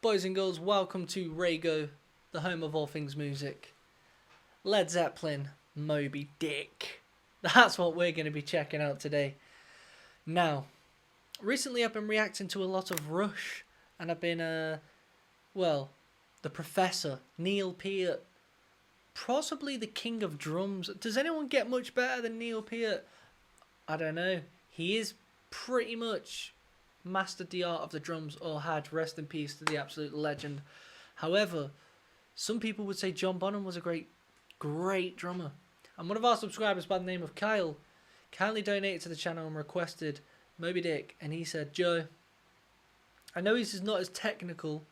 Boys and girls, welcome to Raygo, the home of all things music. Led Zeppelin, Moby Dick. That's what we're going to be checking out today. Now, recently I've been reacting to a lot of Rush, and I've been, the Professor, Neil Peart, possibly the king of drums. Does anyone get much better than Neil Peart? I don't know. He is pretty much mastered the art of the drums, or had. Rest in peace to the absolute legend. However, some people would say John Bonham was a great drummer. And one of our subscribers by the name of Kyle kindly donated to the channel and requested Moby Dick, and he said, Joe, I know he's not as technical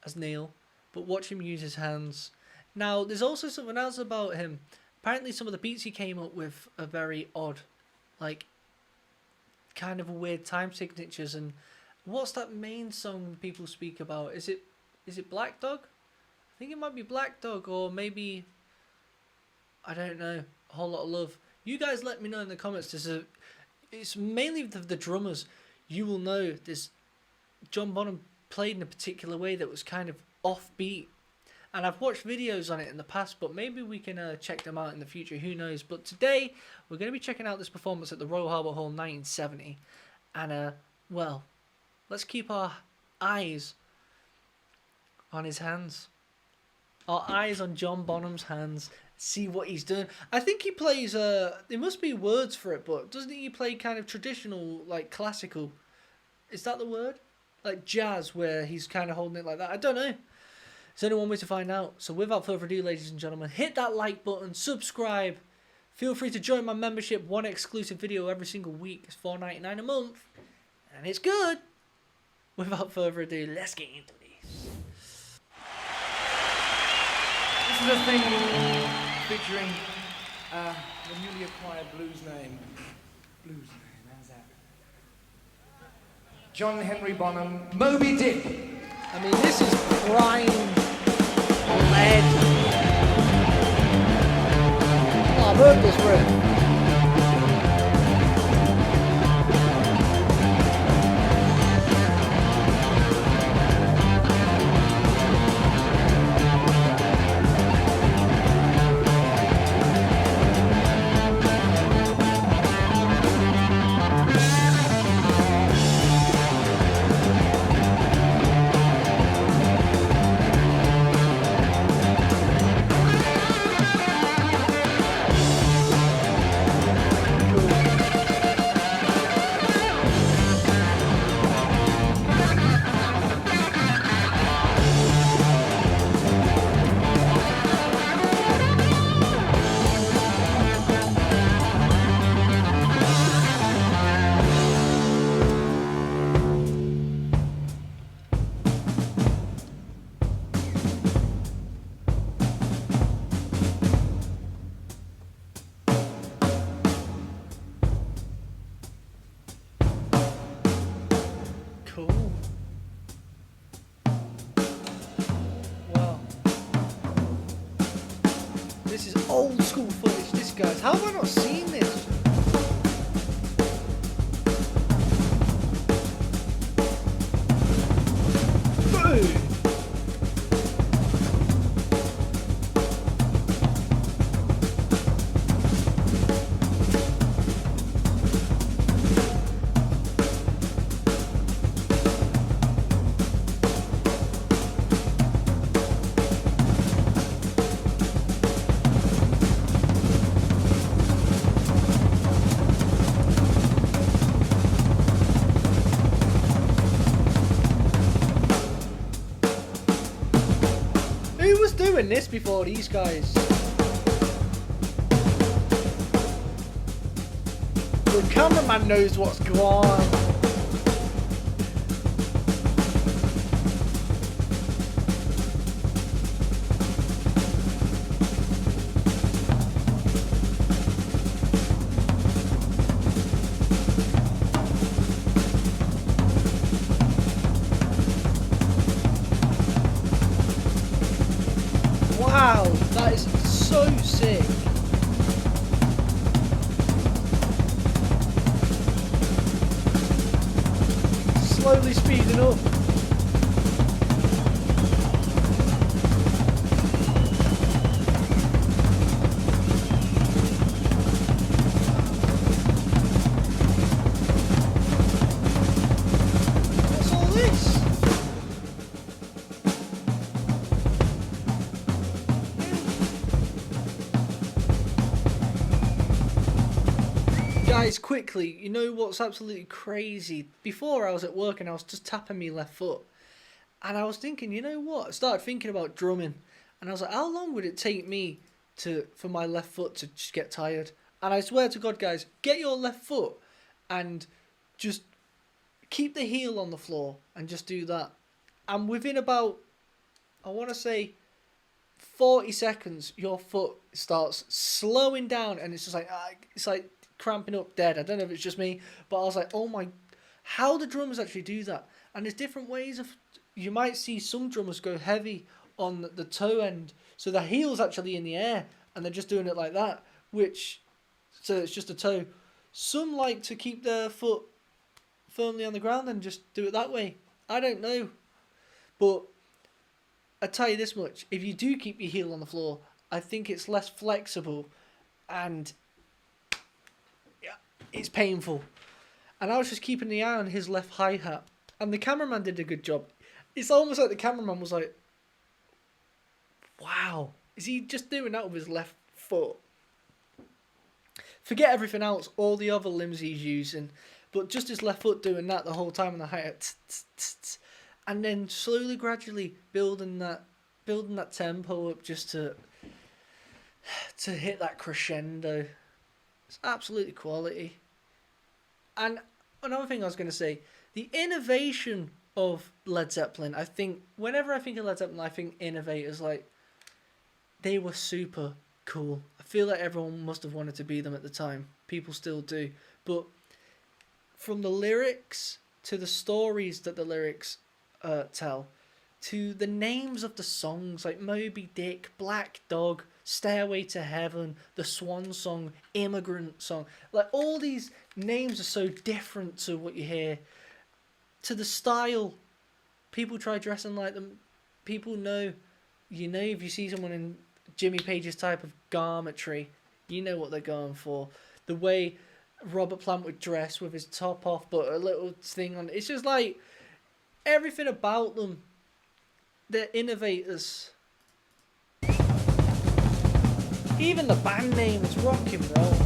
as Neil, but watch him use his hands. Now, there's also something else about him. Apparently some of the beats he came up with are very odd, like kind of weird time signatures. And what's that main song people speak about? Is it Black Dog? I think it might be Black Dog, or maybe, I don't know, A Whole Lot of Love. You guys let me know in the comments. It's mainly the drummers. You will know this. John Bonham played in a particular way that was kind of offbeat, and I've watched videos on it in the past, but maybe we can check them out in the future, who knows. But today we're going to be checking out this performance at the Royal Albert Hall 1970, and let's keep our eyes on his hands, our eyes on John Bonham's hands, see what he's doing. I think he plays there must be words for it, but doesn't he play kind of traditional, like classical? Is that the word? Like jazz, where he's kind of holding it like that? I don't know. There's only one way to find out. So without further ado, ladies and gentlemen, hit that like button, subscribe. Feel free to join my membership. One exclusive video every single week. It's $4.99 a month, and it's good. Without further ado, let's get into this. This is a thing featuring the newly acquired blues name. How's that? John Henry Bonham, Moby Dick. I mean, this is prime lead. Oh, I've heard this riff. Cool. Wow. This is old school footage, this, guys. How have I not seen this? Boom! Who was doing this before these guys? The cameraman knows what's going on. Wow, that is so sick. slowly speeding up. quickly, you know what's absolutely crazy? Before I was at work and I was just tapping my left foot. And I was thinking, you know what? I started thinking about drumming. And I was like, how long would it take me for my left foot to just get tired? And I swear to God, guys, get your left foot and just keep the heel on the floor and just do that. And within about, I want to say, 40 seconds, your foot starts slowing down and it's just like, it's like cramping up dead. I don't know if it's just me, but I was like, oh my, how do drummers actually do that? And there's different ways of, you might see some drummers go heavy on the toe end, so the heel's actually in the air and they're just doing it like that, so it's just a toe. Some like to keep their foot firmly on the ground and just do it that way. I don't know, but I tell you this much: if you do keep your heel on the floor, I think it's less flexible, and yeah, it's painful. And I was just keeping the eye on his left hi-hat, and the cameraman did a good job. It's almost like the cameraman was like, wow, is he just doing that with his left foot? Forget everything else, all the other limbs he's using, but just his left foot doing that the whole time on the hi-hat. And then slowly, gradually building that tempo up just to hit that crescendo. It's absolutely quality. And another thing I was going to say, the innovation of Led Zeppelin, I think, whenever I think of Led Zeppelin, I think innovators, like, they were super cool. I feel like everyone must have wanted to be them at the time. People still do. But from the lyrics to the stories that the lyrics tell, to the names of the songs like Moby Dick, Black Dog, Stairway to Heaven, the Swan Song, Immigrant Song, like all these names are so different to what you hear. To the style, people try dressing like them. People know, if you see someone in Jimmy Page's type of garmentry, you know what they're going for. The way Robert Plant would dress with his top off but a little thing on, it's just like everything about them. They're innovators. Even the band name is rock and roll.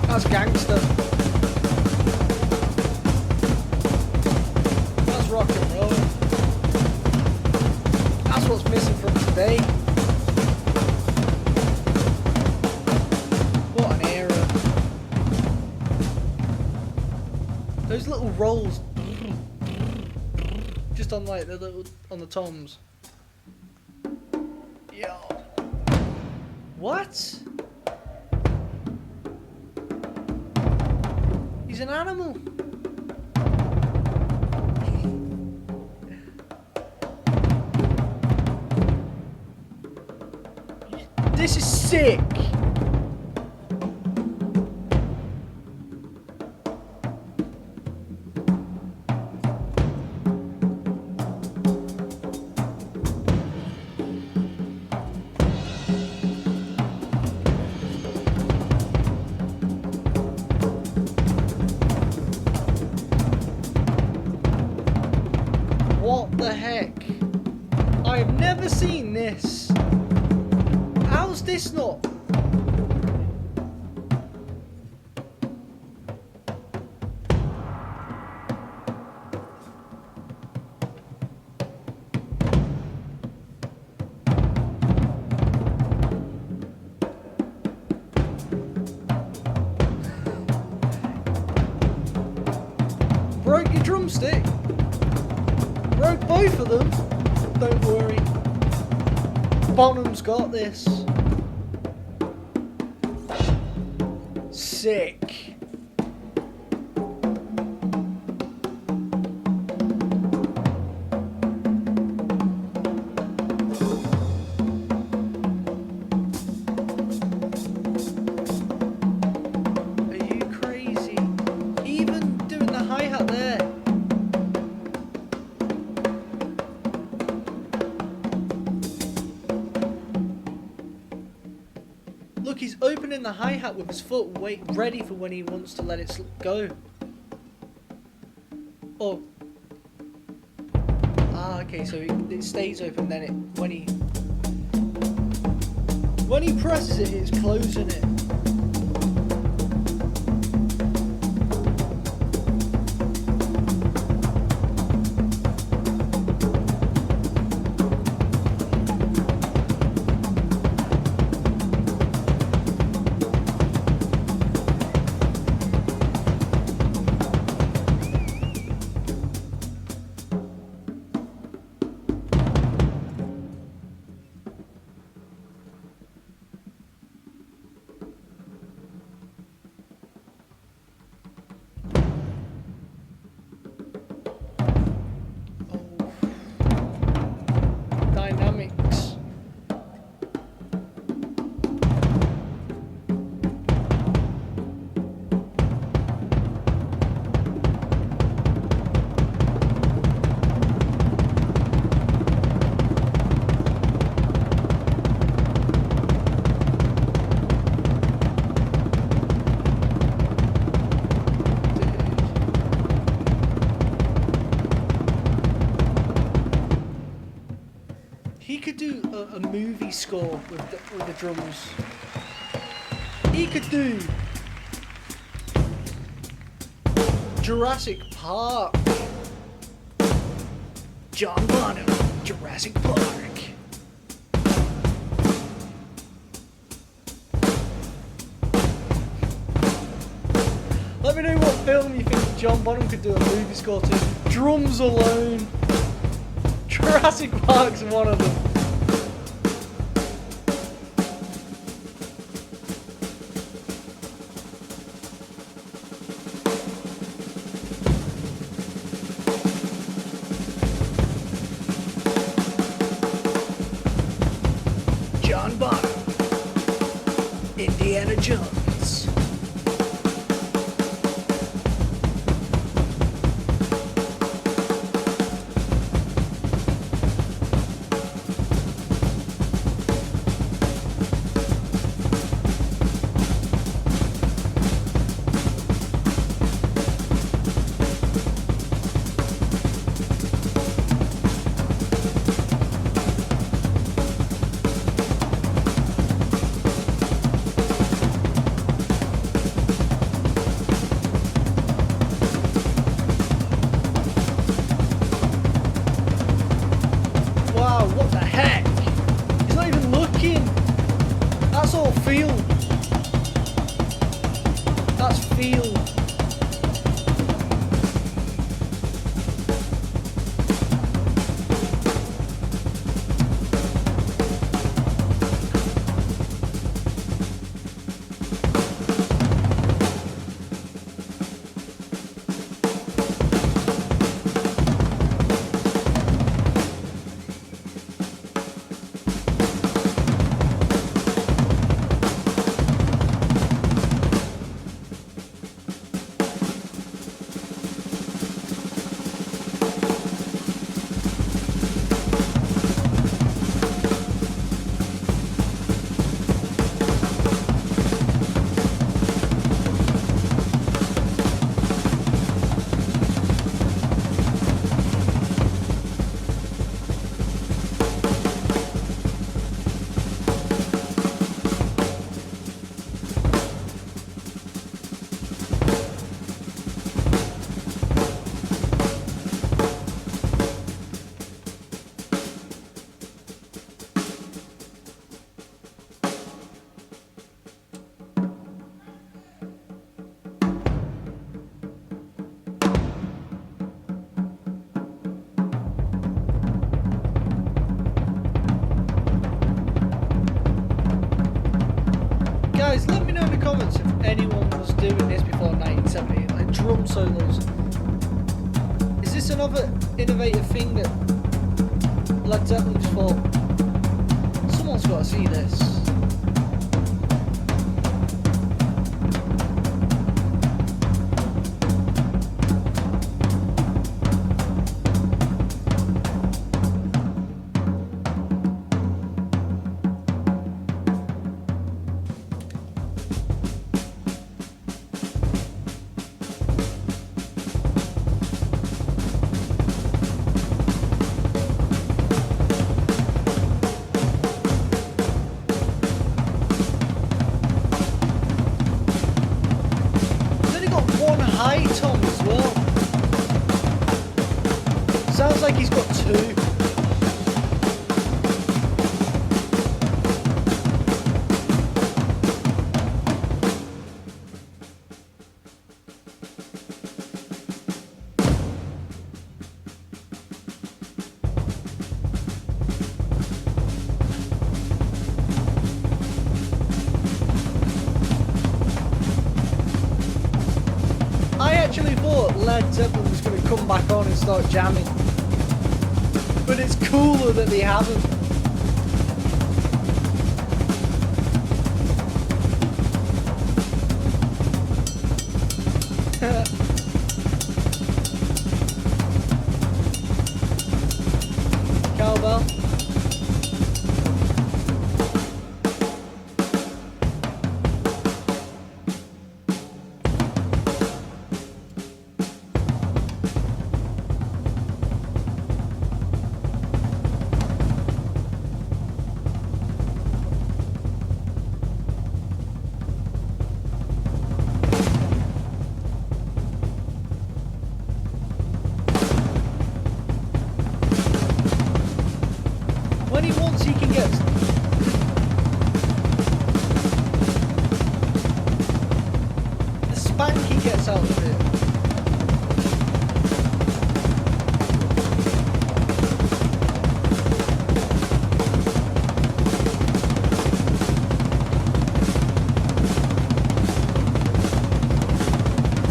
That's gangster. That's rock and roll. That's what's missing from today. What an era. Those little rolls just on like on the toms. Yo. What? He's an animal. This is sick. I have never seen this. How's this not? Broke your drumstick. Broke both of them. Don't worry. Bonham's got this. Sick. Are you crazy? Even doing the hi-hat there. Look, he's opening the hi-hat with his foot, ready for when he wants to let it go. Oh. Ah, okay, so it stays open, then when he presses it, it's closing it. Dynamics. He could do a movie score with the drums. He could do Jurassic Park. John Bonham, Jurassic Park. Let me know what film you think John Bonham could do a movie score to. Drums alone. Jurassic Park's one of them. John Bonham, Indiana Jones. Wow, what the heck? He's not even looking. That's all feel. That's feel. drum solos. Is this another innovative thing that Led Zeppelin just thought, someone's got to see this? High tom as well. Sounds like he's got two. I actually thought Led Zeppelin was going to come back on and start jamming, but it's cooler that they haven't. Cowbell. When he wants, he can get... the spank he gets out of it.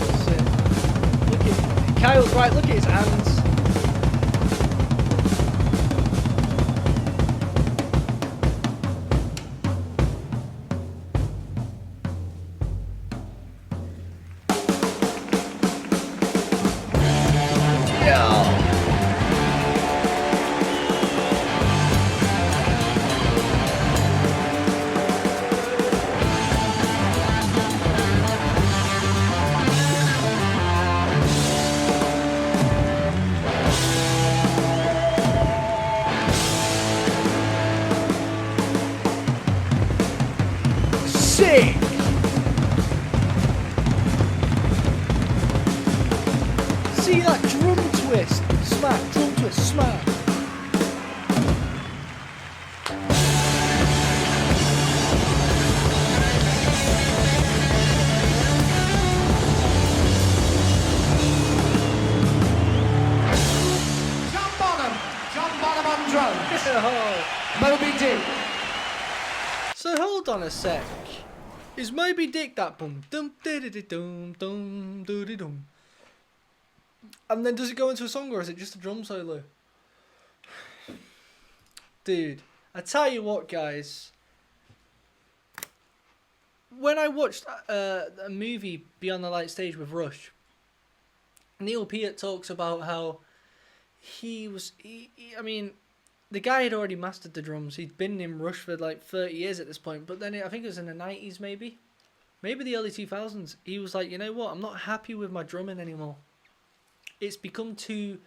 That's it. Look at... Kyle's right, look at his hands. Sick! See that drum twist? Smack, drum twist, smack. John Bonham on drums. Moby Dick. So hold on a sec. Is Moby Dick that boom dum diddy dum dum doody dum? And then does it go into a song or is it just a drum solo? Dude, I tell you what, guys. When I watched a movie Beyond the Light Stage with Rush, Neil Peart talks about how I mean, the guy had already mastered the drums. He'd been in Rush for like 30 years at this point. But then I think it was in the 90s maybe. Maybe the early 2000s. He was like, you know what? I'm not happy with my drumming anymore. It's become too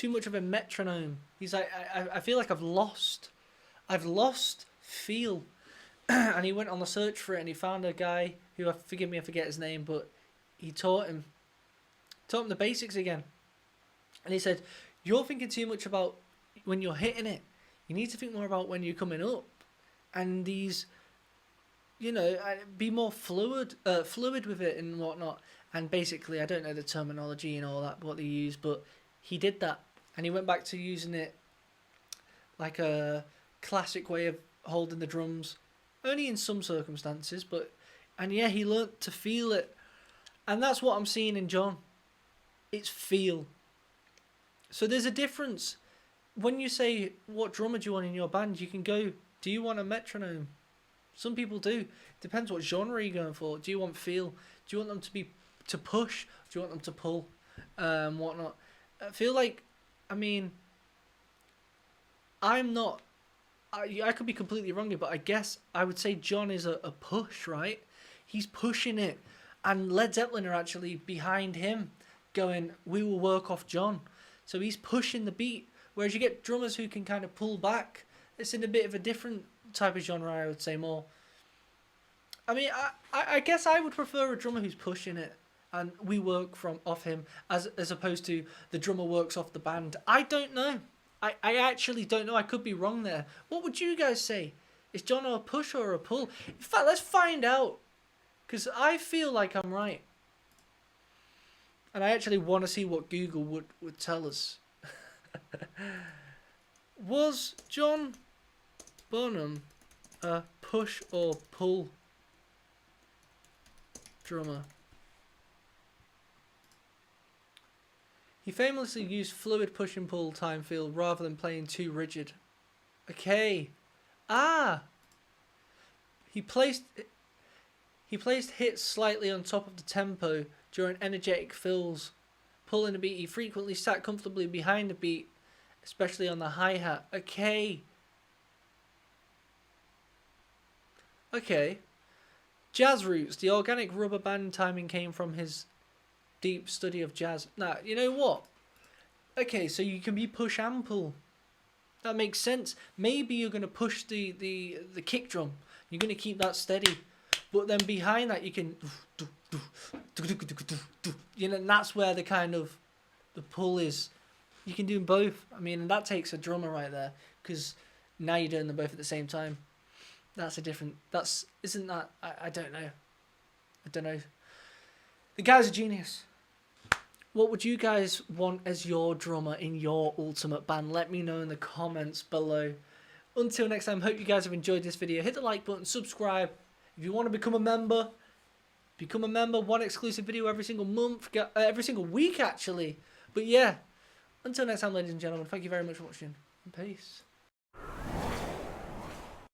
much of a metronome. He's like, I feel like I've lost feel. And he went on the search for it and he found a guy who, forgive me, I forget his name, but he taught him the basics again. And he said, you're thinking too much about when you're hitting it. You need to think more about when you're coming up. And these, you know, be more fluid with it and whatnot. And basically, I don't know the terminology and all that, what they use, but he did that. And he went back to using it like a classic way of holding the drums. Only in some circumstances, but... And yeah, he learnt to feel it And that's what I'm seeing in John. It's feel. So there's a difference. When you say, what drummer do you want in your band? You can go, do you want a metronome? Some people do. Depends what genre you're going for. Do you want feel? Do you want them to push? Do you want them to pull? Whatnot. I feel like, I mean, I'm not, I could be completely wrong here, but I guess I would say John is a push, right? He's pushing it. And Led Zeppelin are actually behind him going, we will work off John. So he's pushing the beat. Whereas you get drummers who can kind of pull back. It's in a bit of a different type of genre, I would say more. I mean, I guess I would prefer a drummer who's pushing it and we work off him as opposed to the drummer works off the band. I don't know. I actually don't know. I could be wrong there. What would you guys say? Is John a push or a pull? In fact, let's find out. Because I feel like I'm right. And I actually want to see what Google would tell us. Was John Bonham a push or pull drummer? He famously used fluid push and pull time feel rather than playing too rigid. Okay. He placed hits slightly on top of the tempo during energetic fills. Pulling the beat, he frequently sat comfortably behind the beat, especially on the hi-hat. Okay. Jazz roots. The organic rubber band timing came from his deep study of jazz. Now, you know what? Okay, so you can be push and pull. That makes sense. Maybe you're going to push the kick drum. You're going to keep that steady. But then behind that you can... You know, and that's where the kind of... the pull is. You can do them both. I mean, and that takes a drummer right there. Because now you're doing them both at the same time. That's a different... Isn't that... I don't know. I don't know. The guy's a genius. What would you guys want as your drummer in your ultimate band? Let me know in the comments below. Until next time, hope you guys have enjoyed this video. Hit the like button, subscribe. If you want to become a member, one exclusive video every single month, every single week actually. But yeah, until next time, ladies and gentlemen, thank you very much for watching, and peace.